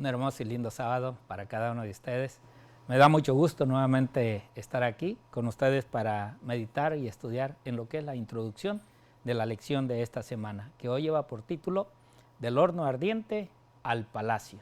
Un hermoso y lindo sábado para cada uno de ustedes. Me da mucho gusto nuevamente estar aquí con ustedes para meditar y estudiar en lo que es la introducción de la lección de esta semana, que hoy lleva por título Del horno ardiente al palacio.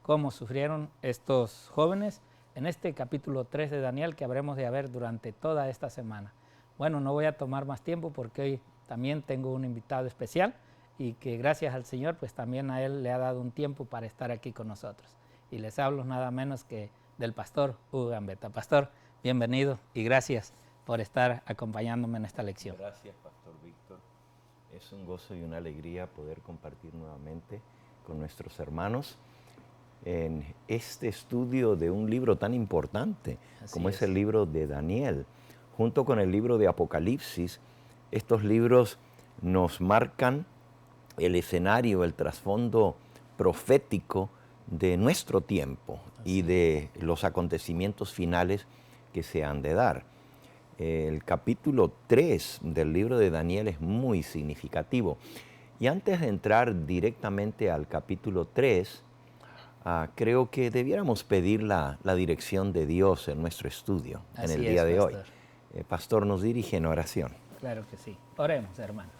Cómo sufrieron estos jóvenes en este capítulo 3 de Daniel que habremos de ver durante toda esta semana. Bueno, no voy a tomar más tiempo porque hoy también tengo un invitado especial y que gracias al Señor pues también a él le ha dado un tiempo para estar aquí con nosotros. Y les hablo nada menos que del pastor Hugo Gambetta. Pastor, bienvenido y gracias por estar acompañándome en esta lección. Gracias, Pastor Víctor. Es un gozo y una alegría poder compartir nuevamente con nuestros hermanos en este estudio de un libro tan importante como es el libro de Daniel. Junto con el libro de Apocalipsis, estos libros nos marcan el escenario, el trasfondo profético de nuestro tiempo y de los acontecimientos finales que se han de dar. El capítulo 3 del libro de Daniel es muy significativo. Y antes de entrar directamente al capítulo 3, creo que debiéramos pedir la dirección de Dios en nuestro estudio en el día de hoy. Pastor, nos dirige en oración. Claro que sí. Oremos, hermanos.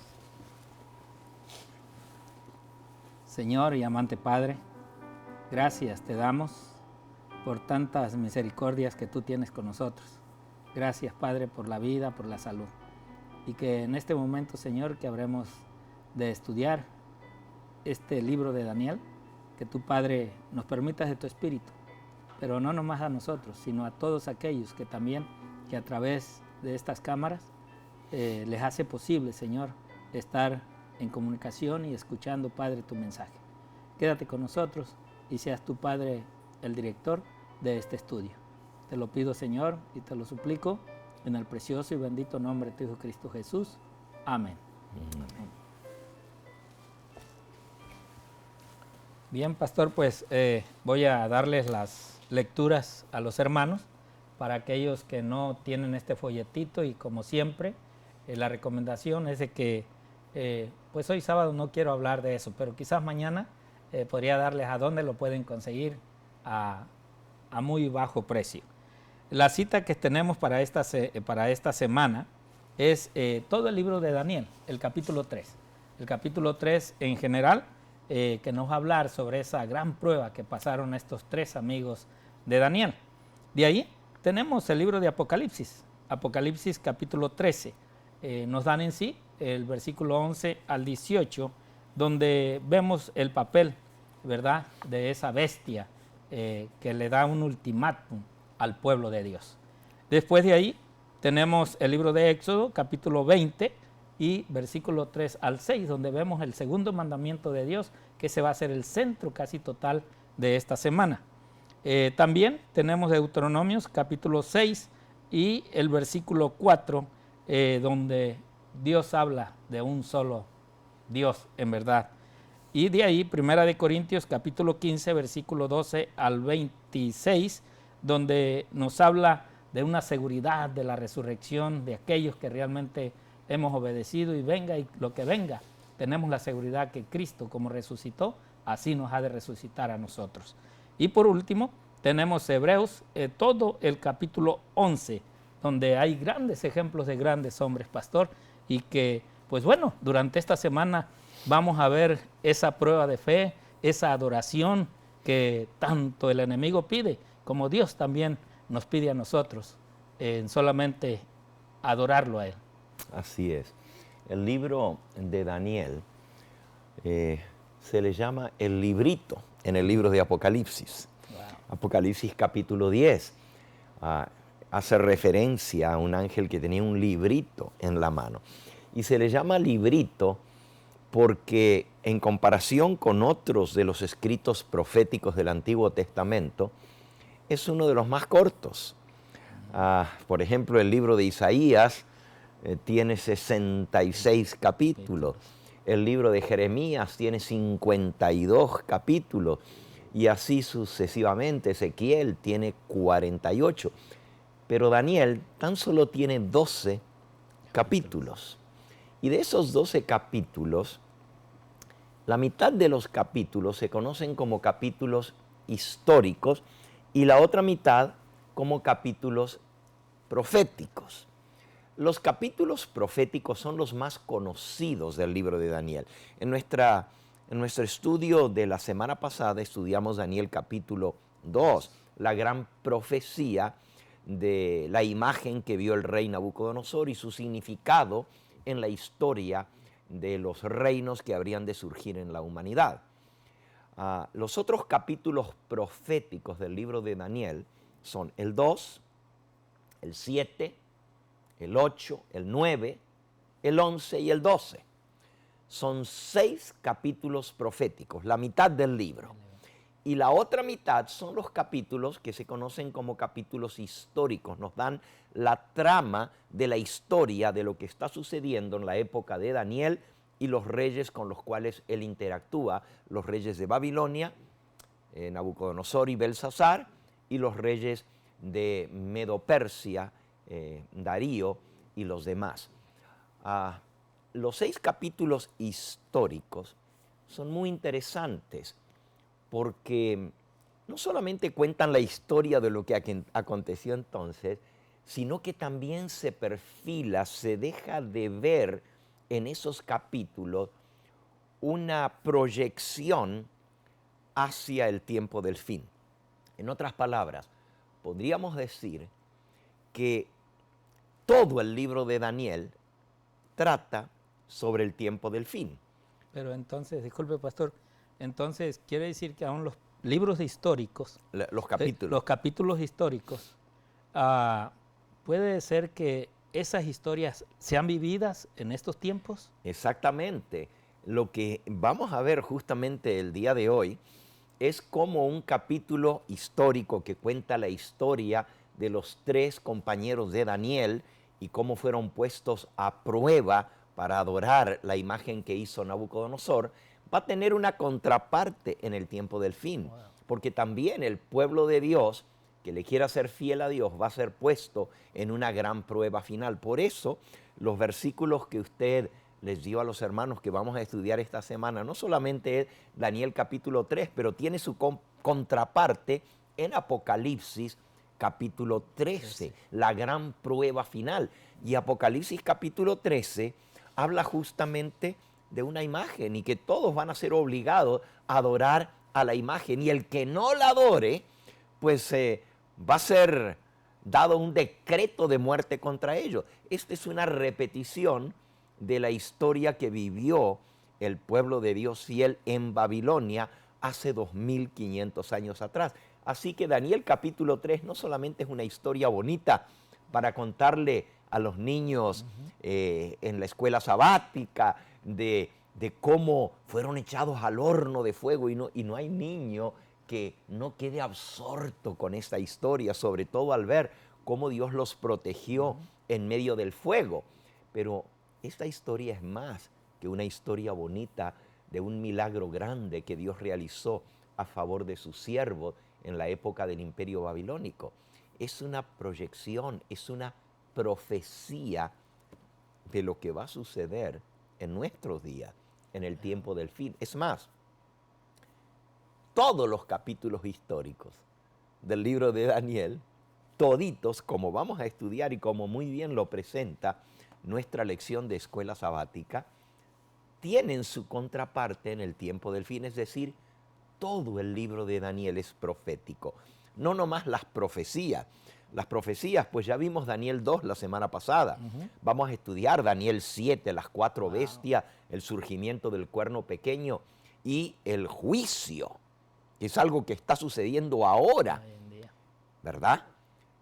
Señor y amante Padre, gracias te damos por tantas misericordias que tú tienes con nosotros. Gracias, Padre, por la vida, por la salud. Y que en este momento, Señor, que habremos de estudiar este libro de Daniel, que tu Padre nos permitas de tu Espíritu, pero no nomás a nosotros, sino a todos aquellos que también, que a través de estas cámaras, les hace posible, Señor, estar en comunicación y escuchando, Padre, tu mensaje. Quédate con nosotros y seas tu Padre el director de este estudio. Te lo pido, Señor, y te lo suplico en el precioso y bendito nombre de tu Hijo Cristo Jesús. Amén. Amén. Bien, pastor, pues voy a darles las lecturas a los hermanos para aquellos que no tienen este folletito y como siempre, la recomendación es de que pues hoy sábado no quiero hablar de eso, pero quizás mañana podría darles a dónde lo pueden conseguir a muy bajo precio. La cita que tenemos para esta semana es todo el libro de Daniel, el capítulo 3. El capítulo 3 en general, que nos va a hablar sobre esa gran prueba que pasaron estos tres amigos de Daniel. De ahí tenemos el libro de Apocalipsis, Apocalipsis capítulo 13. Nos dan en sí el versículo 11 al 18, donde vemos el papel, ¿verdad?, de esa bestia que le da un ultimátum al pueblo de Dios. Después de ahí tenemos el libro de Éxodo, capítulo 20 y versículo 3 al 6, donde vemos el segundo mandamiento de Dios, que se va a ser el centro casi total de esta semana. También tenemos Deuteronomios, capítulo 6 y el versículo 4, donde Dios habla de un solo Dios en verdad. Y de ahí, Primera de Corintios, capítulo 15, versículo 12 al 26, donde nos habla de una seguridad de la resurrección de aquellos que realmente hemos obedecido, y venga y lo que venga, tenemos la seguridad que Cristo, como resucitó, así nos ha de resucitar a nosotros. Y por último, tenemos Hebreos, todo el capítulo 11, donde hay grandes ejemplos de grandes hombres, pastor, y que, pues bueno, durante esta semana vamos a ver esa prueba de fe, esa adoración que tanto el enemigo pide, como Dios también nos pide a nosotros, en solamente adorarlo a Él. Así es. El libro de Daniel se le llama el librito en el libro de Apocalipsis. Wow. Apocalipsis capítulo 10 hace referencia a un ángel que tenía un librito en la mano. Y se le llama librito porque en comparación con otros de los escritos proféticos del Antiguo Testamento, es uno de los más cortos. Por ejemplo, el libro de Isaías tiene 66 capítulos. El libro de Jeremías tiene 52 capítulos. Y así sucesivamente. Ezequiel tiene 48. Pero Daniel tan solo tiene 12 capítulos. Y de esos 12 capítulos, la mitad de los capítulos se conocen como capítulos históricos y la otra mitad como capítulos proféticos. Los capítulos proféticos son los más conocidos del libro de Daniel. En nuestro estudio de la semana pasada estudiamos Daniel capítulo 2, la gran profecía de la imagen que vio el rey Nabucodonosor y su significado en la historia de los reinos que habrían de surgir en la humanidad. Los otros capítulos proféticos del libro de Daniel son el 2, el 7, el 8, el 9, el 11 y el 12. Son 6 capítulos proféticos, la mitad del libro. Y la otra mitad son los capítulos que se conocen como capítulos históricos. Nos dan la trama de la historia de lo que está sucediendo en la época de Daniel y los reyes con los cuales él interactúa, los reyes de Babilonia, Nabucodonosor y Belsasar, y los reyes de Medo-Persia, Darío y los demás. Los 6 capítulos históricos son muy interesantes porque no solamente cuentan la historia de lo que aconteció entonces, sino que también se perfila, se deja de ver en esos capítulos una proyección hacia el tiempo del fin. En otras palabras, podríamos decir que todo el libro de Daniel trata sobre el tiempo del fin. Pero entonces, disculpe, pastor, entonces quiere decir que aún los libros históricos, los capítulos históricos, puede ser que esas historias sean vividas en estos tiempos. Exactamente. Lo que vamos a ver justamente el día de hoy es como un capítulo histórico que cuenta la historia de los 3 compañeros de Daniel y cómo fueron puestos a prueba para adorar la imagen que hizo Nabucodonosor, va a tener una contraparte en el tiempo del fin. Wow. Porque también el pueblo de Dios, que le quiera ser fiel a Dios, va a ser puesto en una gran prueba final. Por eso, los versículos que usted les dio a los hermanos que vamos a estudiar esta semana, no solamente es Daniel capítulo 3, pero tiene su contraparte en Apocalipsis capítulo 13, sí. La gran prueba final. Y Apocalipsis capítulo 13 habla justamente de una imagen y que todos van a ser obligados a adorar a la imagen. Y el que no la adore, pues va a ser dado un decreto de muerte contra ellos. Esta es una repetición de la historia que vivió el pueblo de Dios fiel en Babilonia hace 2500 años atrás. Así que Daniel capítulo 3 no solamente es una historia bonita para contarle a los niños en la escuela sabática de cómo fueron echados al horno de fuego y no hay niño que no quede absorto con esta historia, sobre todo al ver cómo Dios los protegió en medio del fuego. Pero esta historia es más que una historia bonita de un milagro grande que Dios realizó a favor de sus siervos en la época del Imperio Babilónico. Es una proyección, es una profecía de lo que va a suceder en nuestros días, en el tiempo del fin. Es más, todos los capítulos históricos del libro de Daniel, toditos, como vamos a estudiar y como muy bien lo presenta nuestra lección de escuela sabática, tienen su contraparte en el tiempo del fin, es decir, todo el libro de Daniel es profético, no nomás las profecías. Las profecías, pues ya vimos Daniel 2 la semana pasada. Vamos a estudiar Daniel 7, las 4 bestias, el surgimiento del cuerno pequeño y el juicio, que es algo que está sucediendo ahora, ¿verdad?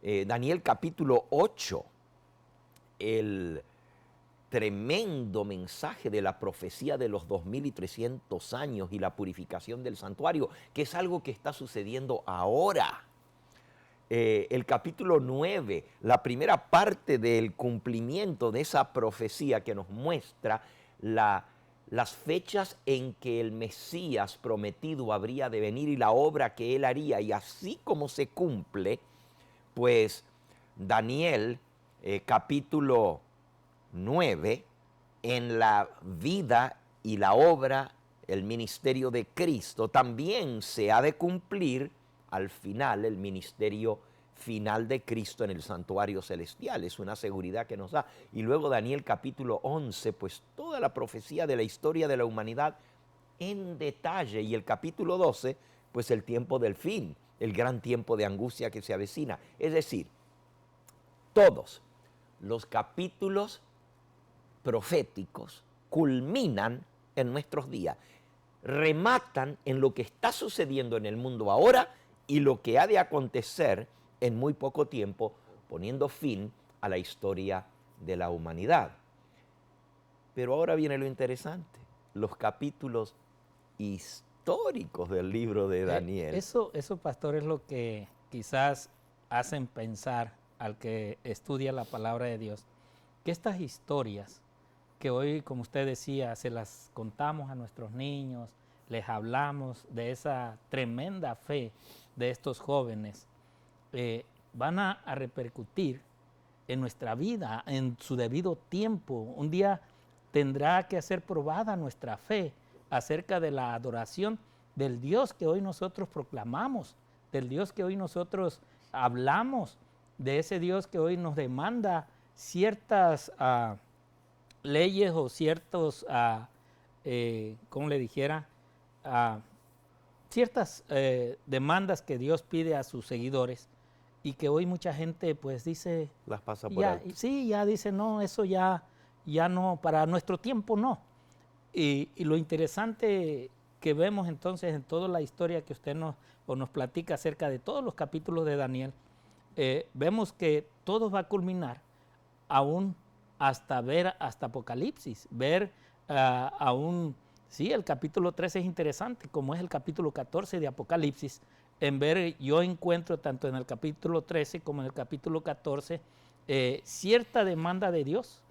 Daniel capítulo 8, el tremendo mensaje de la profecía de los 2300 años y la purificación del santuario, que es algo que está sucediendo ahora. El capítulo 9, la primera parte del cumplimiento de esa profecía que nos muestra las fechas en que el Mesías prometido habría de venir y la obra que él haría, y así como se cumple, pues Daniel capítulo 9, en la vida y la obra el ministerio de Cristo, también se ha de cumplir al final el ministerio final de Cristo en el santuario celestial. Es una seguridad que nos da. Y luego Daniel capítulo 11, pues toda la profecía de la historia de la humanidad en detalle. Y el capítulo 12, pues el tiempo del fin, el gran tiempo de angustia que se avecina. Es decir, todos los capítulos proféticos culminan en nuestros días, rematan en lo que está sucediendo en el mundo ahora y lo que ha de acontecer en muy poco tiempo, poniendo fin a la historia de la humanidad. Pero ahora viene lo interesante, los capítulos históricos del libro de Daniel. Eso, pastor, es lo que quizás hacen pensar al que estudia la palabra de Dios, que estas historias que hoy, como usted decía, se las contamos a nuestros niños, les hablamos de esa tremenda fe de estos jóvenes, van a repercutir en nuestra vida, en su debido tiempo. Un día tendrá que ser probada nuestra fe acerca de la adoración del Dios que hoy nosotros proclamamos, del Dios que hoy nosotros hablamos, de ese Dios que hoy nos demanda ciertas leyes o ciertos, ¿cómo le dijera? Ciertas demandas que Dios pide a sus seguidores y que hoy mucha gente pues dice... Las pasa por alto. Sí, ya dice, no, eso ya no, para nuestro tiempo no. Y lo interesante que vemos entonces en toda la historia que usted nos platica acerca de todos los capítulos de Daniel, vemos que todo va a culminar aún hasta Apocalipsis, ver aún, sí, el capítulo 13 es interesante, como es el capítulo 14 de Apocalipsis, en ver, yo encuentro tanto en el capítulo 13 como en el capítulo 14 cierta demanda de Dios,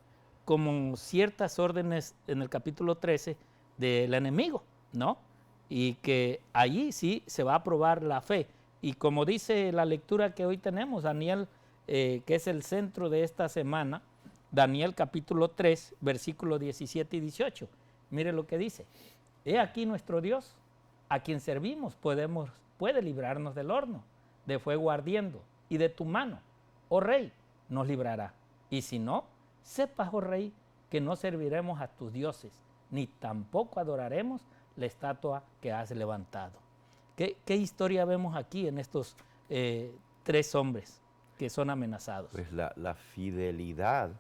como ciertas órdenes en el capítulo 13 del enemigo, ¿no? Y que allí sí se va a probar la fe. Y como dice la lectura que hoy tenemos, Daniel, que es el centro de esta semana, Daniel capítulo 3, versículos 17 y 18. Mire lo que dice. He aquí nuestro Dios, a quien servimos, puede librarnos del horno, de fuego ardiendo, y de tu mano, oh rey, nos librará. Y si no, sepas, oh rey, que no serviremos a tus dioses, ni tampoco adoraremos la estatua que has levantado. ¿Qué historia vemos aquí en estos tres hombres que son amenazados? Pues la fidelidad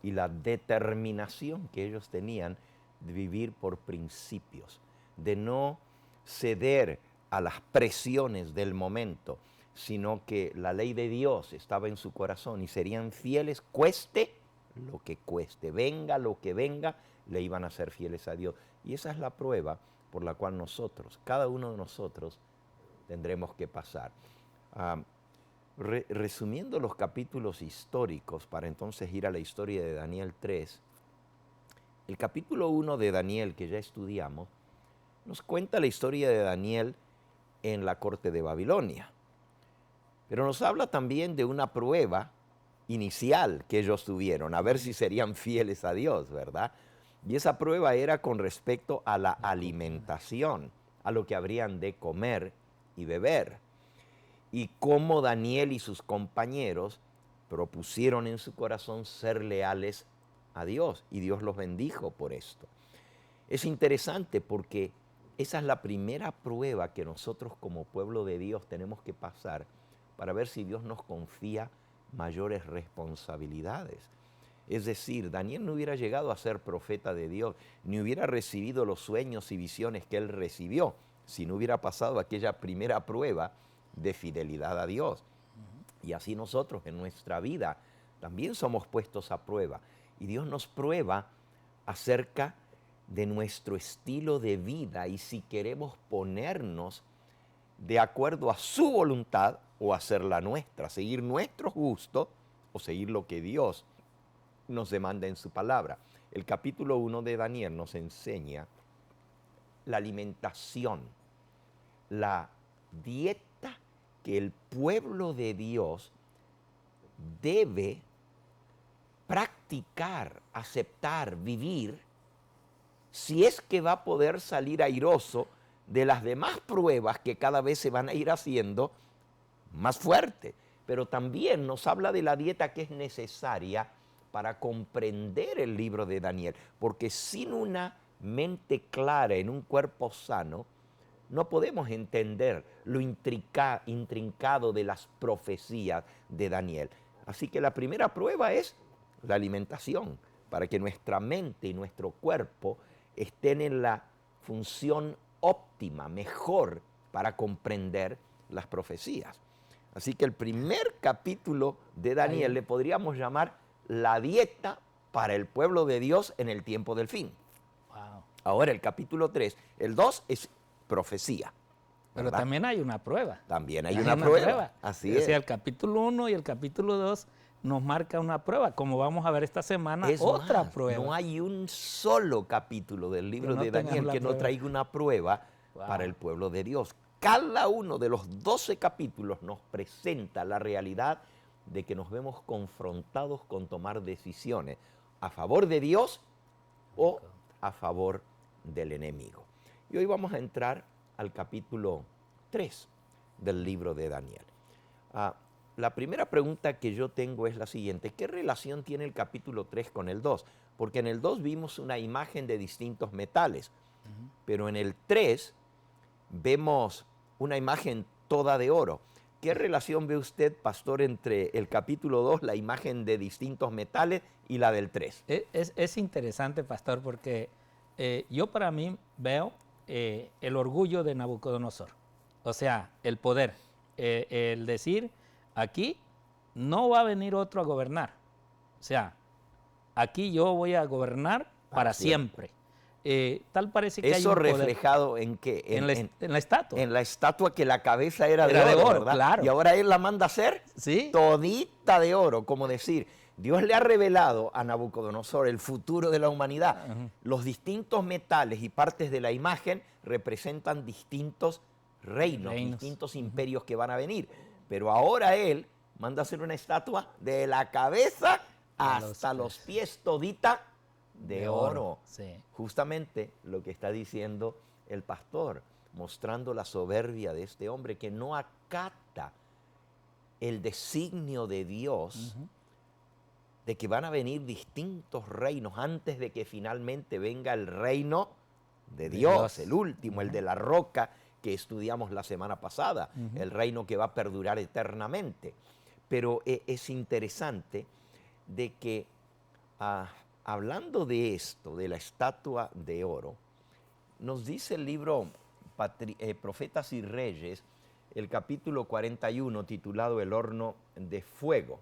y la determinación que ellos tenían de vivir por principios, de no ceder a las presiones del momento, sino que la ley de Dios estaba en su corazón y serían fieles, cueste lo que cueste, venga lo que venga, le iban a ser fieles a Dios. Y esa es la prueba por la cual nosotros, cada uno de nosotros, tendremos que pasar. Resumiendo los capítulos históricos, para entonces ir a la historia de Daniel 3, el capítulo 1 de Daniel, que ya estudiamos, nos cuenta la historia de Daniel en la corte de Babilonia. Pero nos habla también de una prueba inicial que ellos tuvieron, a ver si serían fieles a Dios, ¿verdad? Y esa prueba era con respecto a la alimentación, a lo que habrían de comer y beber. Y cómo Daniel y sus compañeros propusieron en su corazón ser leales a Dios, y Dios los bendijo por esto. Es interesante porque esa es la primera prueba que nosotros como pueblo de Dios tenemos que pasar para ver si Dios nos confía mayores responsabilidades. Es decir, Daniel no hubiera llegado a ser profeta de Dios, ni hubiera recibido los sueños y visiones que él recibió, si no hubiera pasado aquella primera prueba de fidelidad a Dios. Y así nosotros en nuestra vida también somos puestos a prueba. Y Dios nos prueba acerca de nuestro estilo de vida y si queremos ponernos de acuerdo a su voluntad o hacer la nuestra, seguir nuestro gusto o seguir lo que Dios nos demanda en su palabra. El capítulo 1 de Daniel nos enseña la alimentación, la dieta que el pueblo de Dios debe practicar, aceptar, vivir si es que va a poder salir airoso de las demás pruebas que cada vez se van a ir haciendo más fuerte. Pero también nos habla de la dieta que es necesaria para comprender el libro de Daniel, porque sin una mente clara en un cuerpo sano, no podemos entender lo intrincado de las profecías de Daniel. Así que la primera prueba es la alimentación, para que nuestra mente y nuestro cuerpo estén en la función óptima, mejor, para comprender las profecías. Así que el primer capítulo de Daniel le podríamos llamar la dieta para el pueblo de Dios en el tiempo del fin. Wow. Ahora el capítulo 3, el 2 es profecía. Pero ¿verdad? también hay una prueba. También hay una prueba. Así es. O sea, el capítulo 1 y el capítulo 2 nos marca una prueba, como vamos a ver esta semana, Es otra más, prueba. no hay un solo capítulo del libro de Daniel que no traiga una prueba para el pueblo de Dios. Cada uno de los 12 capítulos nos presenta la realidad de que nos vemos confrontados con tomar decisiones a favor de Dios o a favor del enemigo. Y hoy vamos a entrar al capítulo 3 del libro de Daniel. La primera pregunta que yo tengo es la siguiente: ¿qué relación tiene el capítulo 3 con el 2? Porque en el 2 vimos una imagen de distintos metales, pero en el 3 vemos una imagen toda de oro. ¿Qué relación ve usted, pastor, entre el capítulo 2, la imagen de distintos metales, y la del 3? Es interesante, pastor, porque yo para mí veo el orgullo de Nabucodonosor. O sea, el poder. El decir, aquí no va a venir otro a gobernar. O sea, aquí yo voy a gobernar para siempre. Tal parece que eso hay un reflejado poder. ¿En qué? En la estatua. En la estatua, que la cabeza era de oro, ¿verdad? Claro. Y ahora él la manda a hacer todita de oro, como decir, Dios le ha revelado a Nabucodonosor el futuro de la humanidad. Los distintos metales y partes de la imagen representan distintos reinos. Distintos imperios que van a venir. Pero ahora él manda a hacer una estatua de la cabeza hasta los pies todita de oro. Sí. Justamente lo que está diciendo el pastor, mostrando la soberbia de este hombre que no acata el designio de Dios de que van a venir distintos reinos antes de que finalmente venga el reino de Dios, el último, el de la roca que estudiamos la semana pasada, el reino que va a perdurar eternamente. Pero es interesante de que hablando de esto, de la estatua de oro, nos dice el libro Profetas y Reyes, el capítulo 41, titulado El horno de fuego.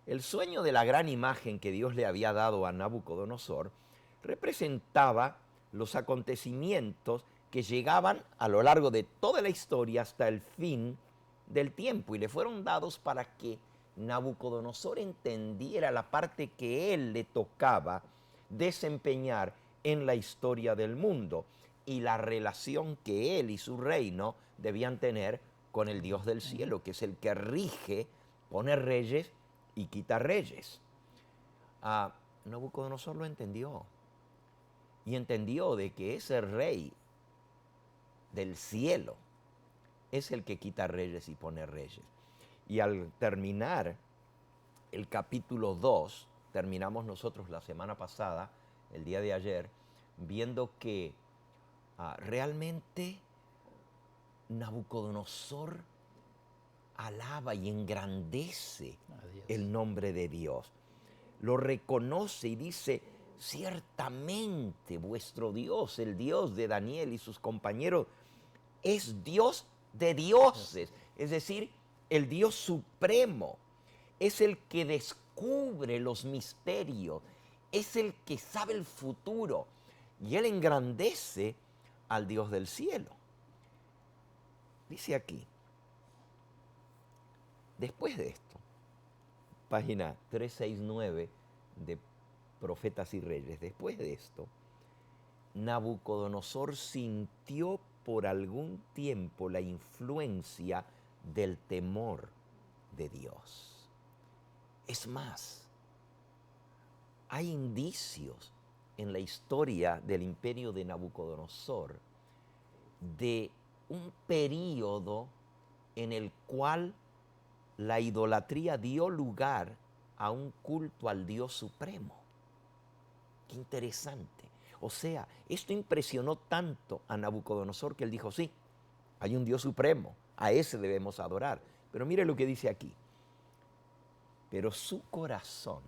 El sueño de la gran imagen que Dios le había dado a Nabucodonosor representaba los acontecimientos que llegaban a lo largo de toda la historia hasta el fin del tiempo, y le fueron dados para que Nabucodonosor entendiera la parte que él le tocaba desempeñar en la historia del mundo y la relación que él y su reino debían tener con el Dios del cielo, que es el que rige, pone reyes y quita reyes. Nabucodonosor lo entendió, y entendió de que ese rey del cielo es el que quita reyes y pone reyes. Y al terminar el capítulo 2, terminamos nosotros la semana pasada, el día de ayer, viendo que realmente Nabucodonosor alaba y engrandece el nombre de Dios. Lo reconoce y dice: ciertamente vuestro Dios, el Dios de Daniel y sus compañeros, es Dios de dioses, es decir, el Dios supremo, es el que descubre los misterios, es el que sabe el futuro, y él engrandece al Dios del cielo. Dice aquí, después de esto, página 369 de Profetas y Reyes, después de esto, Nabucodonosor sintió por algún tiempo la influencia del temor de Dios. Es más, hay indicios en la historia del imperio de Nabucodonosor de un período en el cual la idolatría dio lugar a un culto al Dios Supremo. Qué interesante. O sea, esto impresionó tanto a Nabucodonosor que él dijo, sí, hay un Dios Supremo, a ese debemos adorar. Pero mire lo que dice aquí. Pero su corazón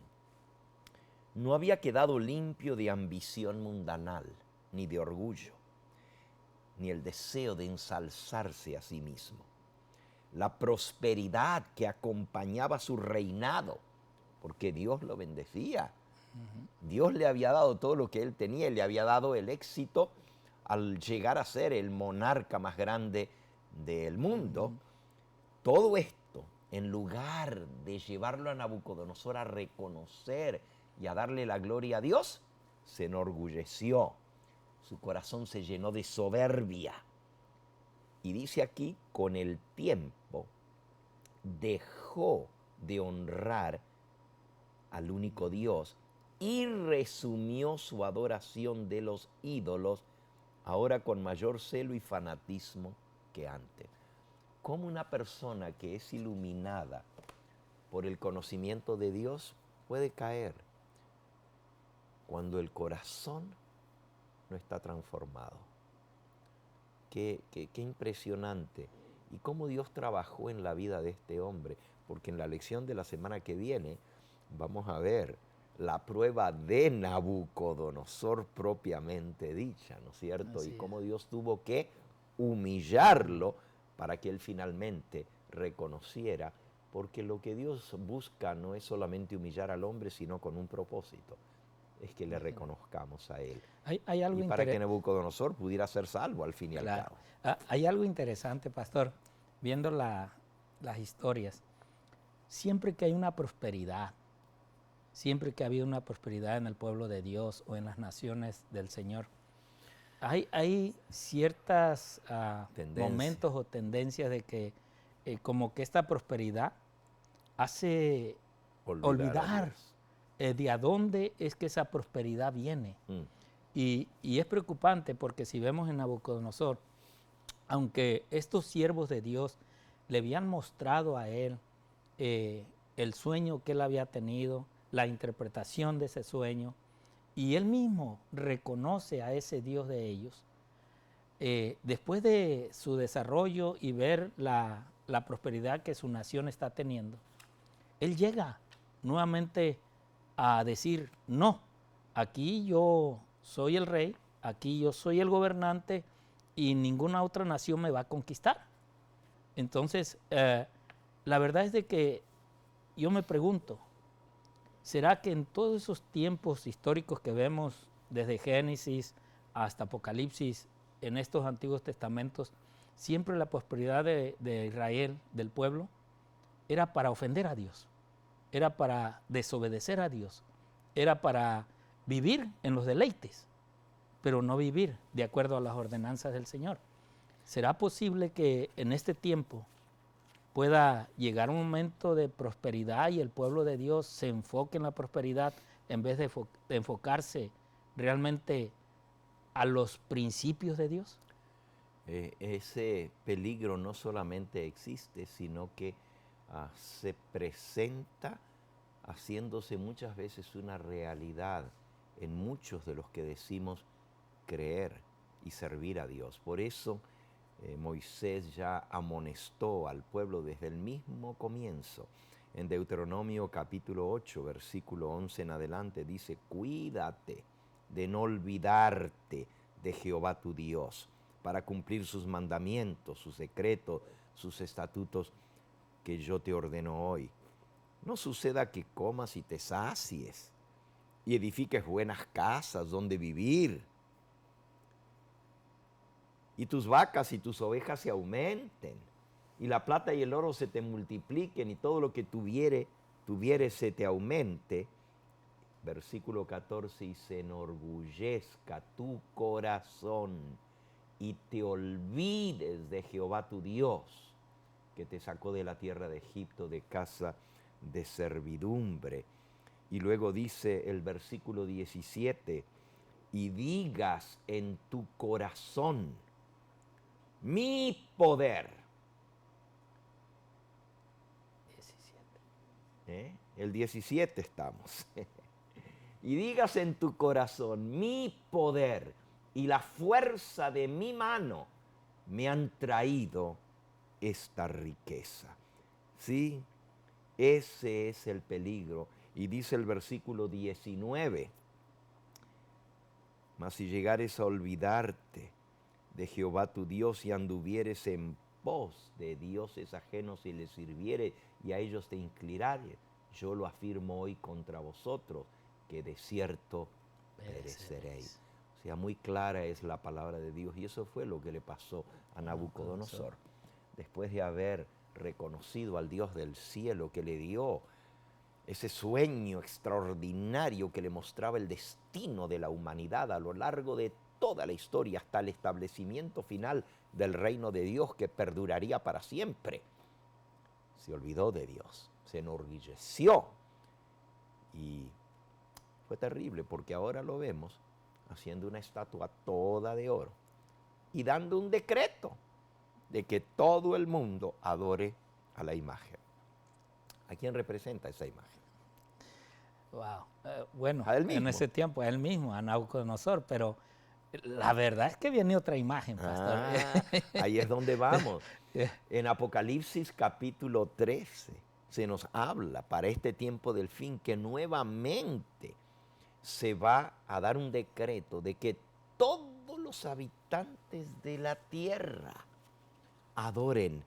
no había quedado limpio de ambición mundanal, ni de orgullo, ni el deseo de ensalzarse a sí mismo. La prosperidad que acompañaba su reinado, porque Dios lo bendecía. Dios le había dado todo lo que él tenía, y le había dado el éxito al llegar a ser el monarca más grande del mundo. Todo esto, en lugar de llevarlo a Nabucodonosor a reconocer y a darle la gloria a Dios, se enorgulleció. Su corazón se llenó de soberbia. Y dice aquí, con el tiempo, dejó de honrar al único Dios y resumió su adoración de los ídolos, ahora con mayor celo y fanatismo que antes. ¿Cómo una persona que es iluminada por el conocimiento de Dios puede caer cuando el corazón no está transformado? Qué impresionante. Y cómo Dios trabajó en la vida de este hombre, porque en la lección de la semana que viene vamos a ver la prueba de Nabucodonosor propiamente dicha, ¿no es cierto? Así Y es. cómo Dios tuvo que humillarlo para que él finalmente reconociera, porque lo que Dios busca no es solamente humillar al hombre, sino con un propósito, es que le reconozcamos a él. Hay algo Y para que Nabucodonosor pudiera ser salvo al fin y al Claro. cabo. Hay algo interesante, pastor, viendo las historias. Siempre que hay una prosperidad, siempre que ha habido una prosperidad en el pueblo de Dios o en las naciones del Señor, hay ciertos momentos o tendencias de que como que esta prosperidad hace olvidar de a dónde es que esa prosperidad viene. Y es preocupante porque si vemos en Nabucodonosor, aunque estos siervos de Dios le habían mostrado a él el sueño que él había tenido, la interpretación de ese sueño, y él mismo reconoce a ese Dios de ellos, después de su desarrollo y ver la prosperidad que su nación está teniendo, él llega nuevamente a decir, no, aquí yo soy el rey, aquí yo soy el gobernante y ninguna otra nación me va a conquistar. Entonces, la verdad es de que yo me pregunto, ¿será que en todos esos tiempos históricos que vemos desde Génesis hasta Apocalipsis, en estos antiguos testamentos, siempre la prosperidad de Israel, del pueblo, era para ofender a Dios, era para desobedecer a Dios, era para vivir en los deleites, pero no vivir de acuerdo a las ordenanzas del Señor? ¿Será posible que en este tiempo pueda llegar un momento de prosperidad y el pueblo de Dios se enfoque en la prosperidad en vez de enfocarse realmente a los principios de Dios? Ese peligro no solamente existe, sino que se presenta haciéndose muchas veces una realidad en muchos de los que decimos creer y servir a Dios. Por eso Moisés ya amonestó al pueblo desde el mismo comienzo. En Deuteronomio capítulo 8, versículo 11 en adelante, dice, cuídate de no olvidarte de Jehová tu Dios, para cumplir sus mandamientos, sus decretos, sus estatutos que yo te ordeno hoy. No suceda que comas y te sacies y edifiques buenas casas donde vivir, y tus vacas y tus ovejas se aumenten, y la plata y el oro se te multipliquen, y todo lo que tuvieres se te aumente. Versículo 14, y se enorgullezca tu corazón, y te olvides de Jehová tu Dios, que te sacó de la tierra de Egipto, de casa de servidumbre. Y luego dice el versículo 17, y digas en tu corazón, mi poder. 17. El 17 estamos. Y digas en tu corazón, mi poder y la fuerza de mi mano me han traído esta riqueza. ¿Sí? Ese es el peligro. Y dice el versículo 19, mas si llegares a olvidarte de Jehová tu Dios y anduvieres en pos de dioses ajenos y les sirvieres y a ellos te inclinares, yo lo afirmo hoy contra vosotros, que de cierto pereceréis. O sea, muy clara es la palabra de Dios y eso fue lo que le pasó a Nabucodonosor. Después de haber reconocido al Dios del cielo que le dio ese sueño extraordinario que le mostraba el destino de la humanidad a lo largo de toda la historia hasta el establecimiento final del reino de Dios que perduraría para siempre. Se olvidó de Dios, se enorgulleció y fue terrible porque ahora lo vemos haciendo una estatua toda de oro y dando un decreto de que todo el mundo adore a la imagen. ¿A quién representa esa imagen? Wow. Bueno, A él mismo. en ese tiempo, a él mismo, a Nabucodonosor, pero la verdad es que viene otra imagen, pastor. Ahí es donde vamos. En Apocalipsis capítulo 13 se nos habla para este tiempo del fin que nuevamente se va a dar un decreto de que todos los habitantes de la tierra adoren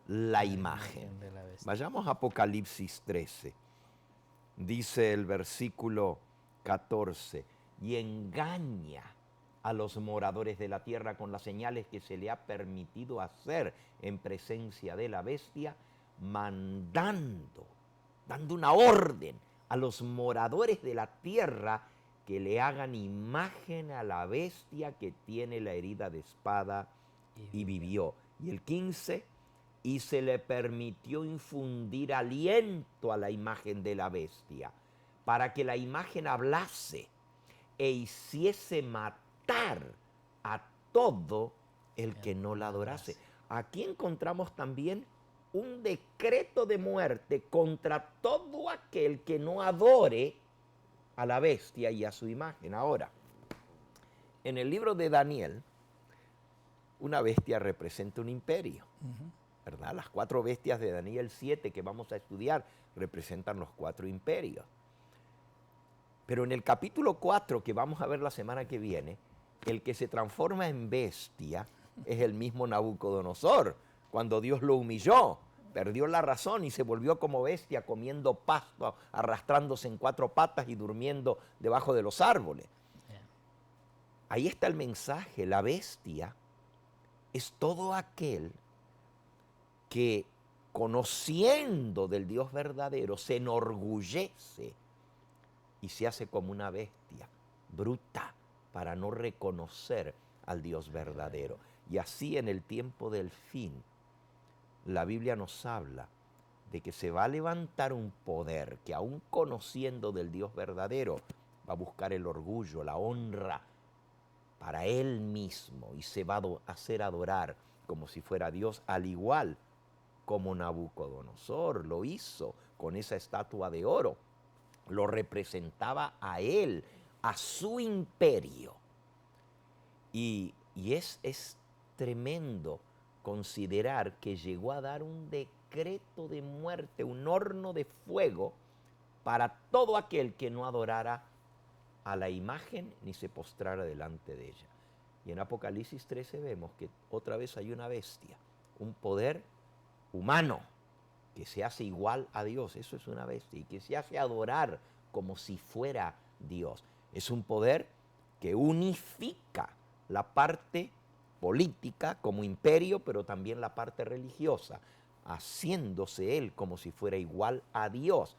la imagen. De la bestia. Vayamos a Apocalipsis 13. Dice el versículo 14, y engaña a los moradores de la tierra con las señales que se le ha permitido hacer en presencia de la bestia, dando una orden a los moradores de la tierra que le hagan imagen a la bestia que tiene la herida de espada y vivió. Y el 15, y se le permitió infundir aliento a la imagen de la bestia, para que la imagen hablase e hiciese matar a todo el que no la adorase. Aquí encontramos también un decreto de muerte contra todo aquel que no adore a la bestia y a su imagen. Ahora, en el libro de Daniel, una bestia representa un imperio, ¿verdad? Las 4 bestias de Daniel 7 que vamos a estudiar representan los 4 imperios. Pero en el capítulo 4 que vamos a ver la semana que viene, el que se transforma en bestia es el mismo Nabucodonosor, cuando Dios lo humilló, perdió la razón y se volvió como bestia, comiendo pasto, arrastrándose en 4 patas y durmiendo debajo de los árboles. Ahí está el mensaje, la bestia es todo aquel que, conociendo del Dios verdadero, se enorgullece y se hace como una bestia bruta para no reconocer al Dios verdadero. Y así en el tiempo del fin, la Biblia nos habla de que se va a levantar un poder que, aún conociendo del Dios verdadero, va a buscar el orgullo, la honra para él mismo y se va a hacer adorar como si fuera Dios, al igual como Nabucodonosor lo hizo con esa estatua de oro. Lo representaba a él, a su imperio. Y es tremendo considerar que llegó a dar un decreto de muerte, un horno de fuego para todo aquel que no adorara a la imagen ni se postrara delante de ella. Y en Apocalipsis 13 vemos que otra vez hay una bestia, un poder humano que se hace igual a Dios. Eso es una bestia, y que se hace adorar como si fuera Dios. Es un poder que unifica la parte política como imperio, pero también la parte religiosa, haciéndose él como si fuera igual a Dios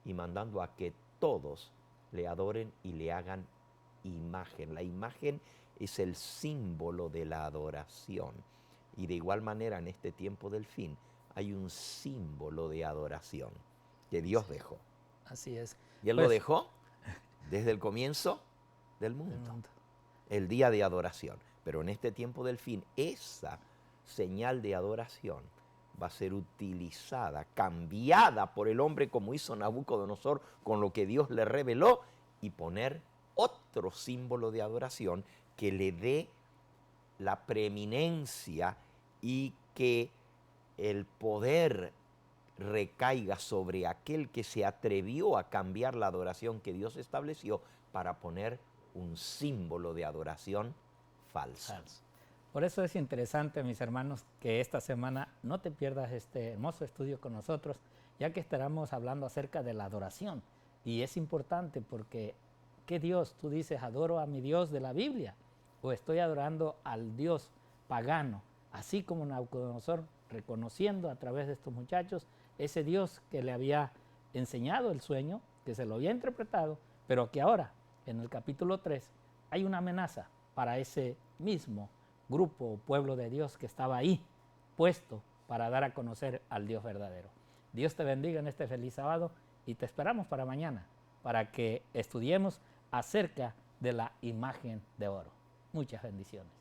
y mandando a que todos le adoren y le hagan imagen. La imagen es el símbolo de la adoración. Y de igual manera, en este tiempo del fin, hay un símbolo de adoración que Dios dejó. Así es. Y Él lo dejó desde el comienzo del mundo. El día de adoración. Pero en este tiempo del fin, esa señal de adoración va a ser utilizada, cambiada por el hombre como hizo Nabucodonosor con lo que Dios le reveló, y poner otro símbolo de adoración que le dé la preeminencia y que el poder recaiga sobre aquel que se atrevió a cambiar la adoración que Dios estableció para poner un símbolo de adoración falso. Por eso es interesante, mis hermanos, que esta semana no te pierdas este hermoso estudio con nosotros, ya que estaremos hablando acerca de la adoración. Y es importante porque, ¿qué Dios? Tú dices, adoro a mi Dios de la Biblia, o estoy adorando al Dios pagano, así como Nabucodonosor, reconociendo a través de estos muchachos ese Dios que le había enseñado el sueño, que se lo había interpretado, pero que ahora, en el capítulo 3, hay una amenaza para ese mismo grupo o pueblo de Dios que estaba ahí, puesto para dar a conocer al Dios verdadero. Dios te bendiga en este feliz sábado y te esperamos para mañana, para que estudiemos acerca de la imagen de oro. Muchas bendiciones.